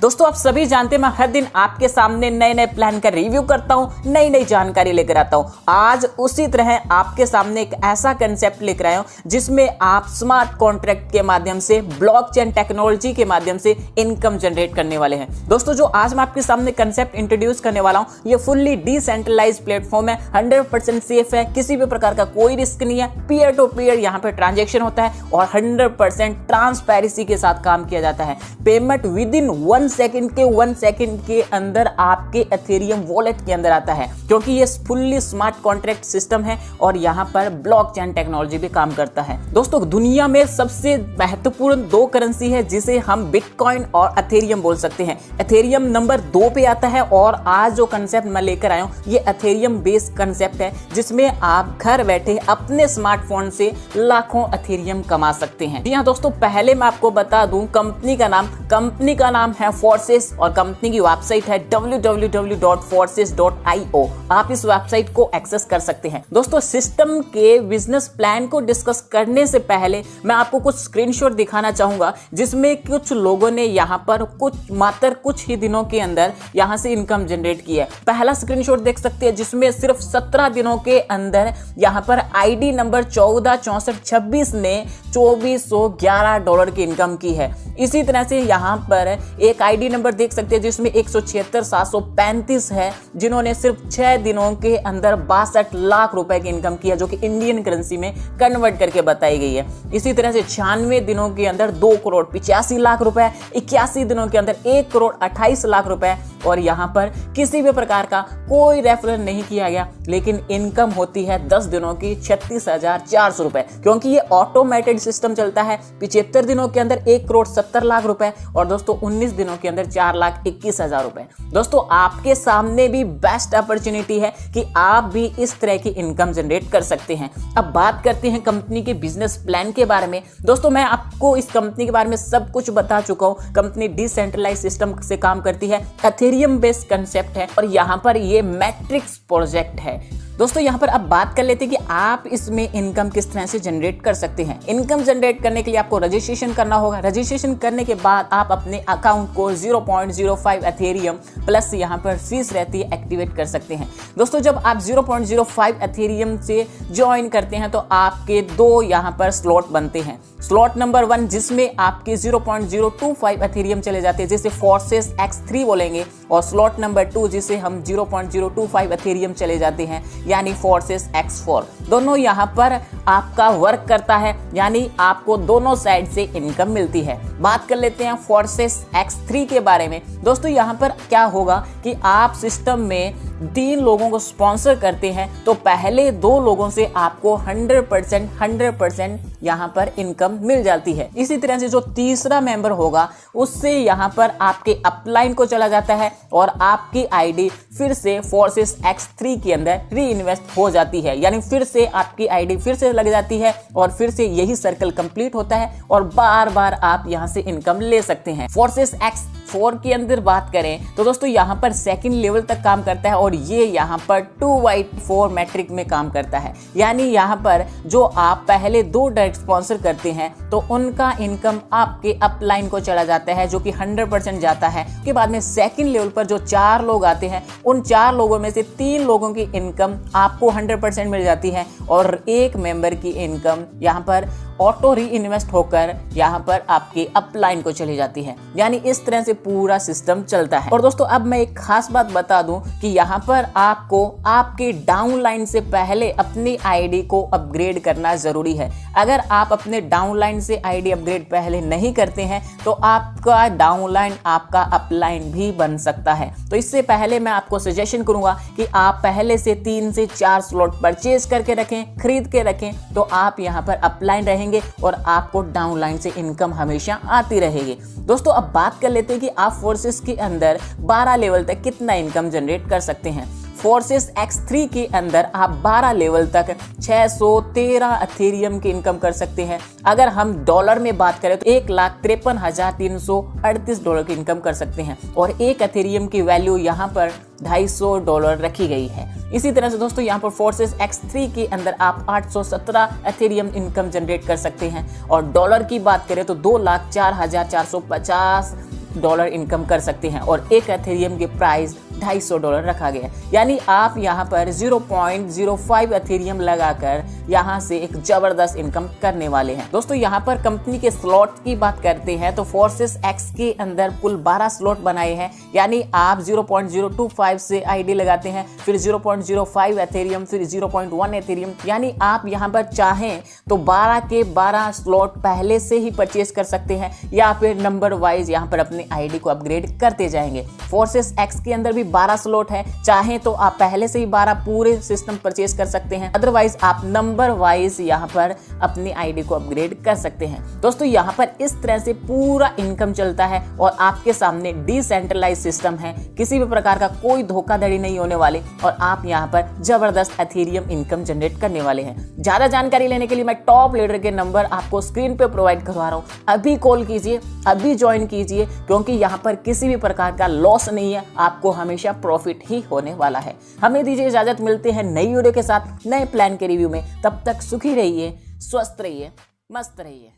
दोस्तों आप सभी जानते हैं मैं हर दिन आपके सामने नए नए प्लान का रिव्यू करता हूं, नई नई जानकारी लेकर आता हूं। आज उसी तरह आपके सामने एक ऐसा कंसेप्ट लेकर आया हूं जिसमें आप स्मार्ट कॉन्ट्रैक्ट के माध्यम से ब्लॉकचेन टेक्नोलॉजी के माध्यम से इनकम जनरेट करने वाले हैं। दोस्तों जो आज मैं आपके सामने कंसेप्ट इंट्रोड्यूस करने वाला हूं ये फुल्ली डिसेंट्रलाइज्ड प्लेटफॉर्म है, 100% सेफ है, किसी भी प्रकार का कोई रिस्क नहीं है, पीयर टू पीयर यहाँ पे ट्रांजेक्शन होता है और 100% ट्रांसपेरेंसी के साथ काम किया जाता है। पेमेंट विद इन 1 सेकंड के अंदर आपके एथेरियम वॉलेट के अंदर आता है, क्योंकि ये फुल्ली स्मार्ट कॉन्ट्रैक्ट सिस्टम है और यहाँ पर ब्लॉकचेन टेक्नोलॉजी भी काम करता है। दोस्तों दुनिया में सबसे महत्वपूर्ण 2 करेंसी है जिसे हम बिटकॉइन और एथेरियम बोल सकते हैं। एथेरियम नंबर 2 पे आता है और आज जो कंसेप्ट मैं लेकर आया हूँ ये एथेरियम बेस्ड कंसेप्ट है जिसमें आप घर बैठे अपने स्मार्टफोन से लाखों एथेरियम कमा सकते हैं। जी हाँ दोस्तों, पहले मैं आपको बता दूं कंपनी का नाम है फोर्सेस और कंपनी की वेबसाइट है www.forces.io। आप इस वेबसाइट को एक्सेस कर सकते हैं। दोस्तों सिस्टम के बिजनेस प्लान को डिस्कस करने से पहले मैं आपको कुछ स्क्रीनशॉट दिखाना चाहूंगा जिसमें कुछ लोगों ने यहाँ पर मात्र कुछ ही दिनों के अंदर यहाँ से इनकम जनरेट की है। पहला स्क्रीनशॉट देख सकते हैं जिसमें सिर्फ 17 दिनों के अंदर यहाँ पर आईडी नंबर 146426 ने $2411 की इनकम की है। इसी तरह से यहाँ पर एक आईडी नंबर देख सकते हैं जिसमें 176,735 है जिन्होंने सिर्फ 6 दिनों के अंदर 62 लाख रुपए की इनकम की है, जो कि इंडियन करेंसी में कन्वर्ट करके बताई गई है। इसी तरह से 96 दिनों के अंदर 2,85,00,000 रुपए, 81 दिनों के अंदर 1,28,00,000 रुपए और यहाँ पर किसी भी प्रकार का कोई रेफरल नहीं किया गया, लेकिन इनकम होती है 10 दिनों की 36,400 रुपए, क्योंकि ये ऑटोमेटेड सिस्टम चलता है। 75 दिनों के अंदर 1,70,00,000 रुपए और दोस्तों 19 दिनों के अंदर 4,21,000 रुपए। दोस्तों आपके सामने भी बेस्ट अपॉर्चुनिटी है कि आप भी इस तरह की इनकम जनरेट कर सकते हैं। अब बात करते हैं कंपनी के बिजनेस प्लान के बारे में। दोस्तों मैं आपको इस कंपनी के बारे में सब कुछ बता चुका हूं। कंपनी डिसेंट्रलाइज सिस्टम से काम करती है, एथेरियम बेस्ड कंसेप्ट है और यहाँ पर ये मैट्रिक्स प्रोजेक्ट है। दोस्तों यहाँ पर अब बात कर लेते हैं कि आप इसमें इनकम किस तरह से जनरेट कर सकते हैं। इनकम जनरेट करने के लिए आपको रजिस्ट्रेशन करना होगा। रजिस्ट्रेशन करने के बाद आप अपने अकाउंट को 0.05 एथेरियम प्लस यहाँ पर फीस रहती है एक्टिवेट कर सकते हैं। दोस्तों जब आप 0.05 एथेरियम से ज्वाइन करते हैं तो आपके 2 यहाँ पर स्लॉट बनते हैं। स्लॉट नंबर 1 जिसमें आपके 0.025 एथेरियम चले जाते हैं जिसे फोर्सेस X3 बोलेंगे, और स्लॉट नंबर 2 जिसे हम 0.025 एथेरियम चले जाते हैं यानी फोर्सेस X4। दोनों यहाँ पर आपका वर्क करता है, यानी आपको दोनों साइड से इनकम मिलती है। बात कर लेते हैं फोर्सेस X3 के बारे में। दोस्तों यहाँ पर क्या होगा कि आप सिस्टम में 3 लोगों को स्पॉन्सर करते हैं तो पहले 2 लोगों से आपको 100% यहाँ पर इनकम मिल जाती है। इसी तरह से जो तीसरा मेंबर होगा उससे यहाँ पर आपके अपलाइन को चला जाता है और आपकी आईडी फिर से फोर्सेस X3 के अंदर रीइन्वेस्ट हो जाती है, यानी फिर से आपकी आईडी फिर से लग जाती है और फिर से यही सर्कल कंप्लीट होता है और बार बार आप यहाँ से इनकम ले सकते हैं। फोर्सेस X4 के अंदर बात करें तो दोस्तों यहाँ पर 2nd लेवल तक काम करता है और ये यहाँ पर 2/4 मैट्रिक में काम करता है, यानी यहाँ पर जो आप पहले 2 डायरेक्ट स्पॉन्सर करते हैं तो उनका इनकम आपके अपलाइन को चला जाता है जो कि 100% जाता है। उसके बाद में 2nd लेवल पर जो 4 लोग आते हैं उन 4 लोगों में से 3 लोगों की इनकम आपको 100% मिल जाती है और 1 मेंबर की इनकम यहाँ पर ऑटो री इन्वेस्ट होकर यहाँ पर आपके अपलाइन को चली जाती है, यानी इस तरह से पूरा सिस्टम चलता है। और दोस्तों अब मैं एक खास बात बता दूं कि यहाँ पर आपको आपके डाउनलाइन से पहले अपनी आईडी को अपग्रेड करना जरूरी है। अगर आप अपने डाउनलाइन से आईडी अपग्रेड पहले नहीं करते हैं तो आपका डाउनलाइन आपका अपलाइन भी बन सकता है। तो इससे पहले मैं आपको सजेशन करूंगा कि आप पहले से 3 से 4 स्लॉट परचेज करके रखें, खरीद के रखें, तो आप यहाँ पर अपलाइन रहेंगे और आपको डाउनलाइन से इनकम हमेशा आती रहेगी। दोस्तों अब बात कर लेते हैं कि आप फोर्सेस के अंदर 12 लेवल तक कितना इनकम जनरेट कर सकते हैं। फोर्सेस X3 के अंदर आप 12 लेवल तक 613 एथेरियम की इनकम कर सकते हैं। अगर हम डॉलर में बात करें तो $1,53,338 की इनकम कर सकते हैं और 1 एथेरियम की वैल्यू यहाँ पर $250 रखी गई है। इसी तरह से दोस्तों यहाँ पर फोर्सेस X3 के अंदर आप 817 एथेरियम इनकम जनरेट कर सकते हैं और डॉलर की बात करें तो 2,04,450 $2 इनकम कर सकते हैं और एक एथेरियम के प्राइस $250 रखा गया है। यानी आप यहाँ पर 0.05 एथेरियम लगाकर यहाँ से एक जबरदस्त इनकम करने वाले हैं। दोस्तों यहाँ पर कंपनी के स्लॉट की बात करते हैं तो फोर्सेस एक्स के अंदर कुल 12 स्लॉट बनाए हैं। यानी आप 0.025 से आईडी लगाते हैं, फिर 0.05 एथेरियम, फिर 0.1 एथेरियम। यानी आप यहाँ पर चाहें तो 12 के 12 स्लॉट पहले से ही परचेज कर सकते हैं या फिर नंबर वाइज यहाँ पर अपने आईडी को अपग्रेड करते जाएंगे। फोर्सेस एक्स के अंदर भी 12 स्लॉट है, चाहे तो आप पहले से ही 12 पूरे सिस्टम परचेज कर सकते हैं, अदरवाइज आप नंबर वाइज यहाँ पर अपनी आईडी को अपग्रेड कर सकते हैं। दोस्तों यहाँ पर इस तरह से पूरा इनकम चलता है और आपके सामने डिसेंट्रलाइज सिस्टम है, किसी भी प्रकार का कोई धोखाधड़ी नहीं होने वाले और आप यहाँ पर जबरदस्त एथेरियम इनकम जनरेट करने वाले हैं। ज्यादा जानकारी लेने के लिए मैं टॉप लीडर के नंबर आपको स्क्रीन पे प्रोवाइड करवा रहा हूँ, अभी कॉल कीजिए, अभी ज्वाइन कीजिए, क्योंकि यहाँ पर किसी भी प्रकार का लॉस नहीं है, आपको हमेशा प्रॉफिट ही होने वाला है। हमें दीजिए इजाजत, मिलते हैं नई वीडियो के साथ नए प्लान के रिव्यू में। तब तक सुखी रहिए, स्वस्थ रहिए, मस्त रहिए।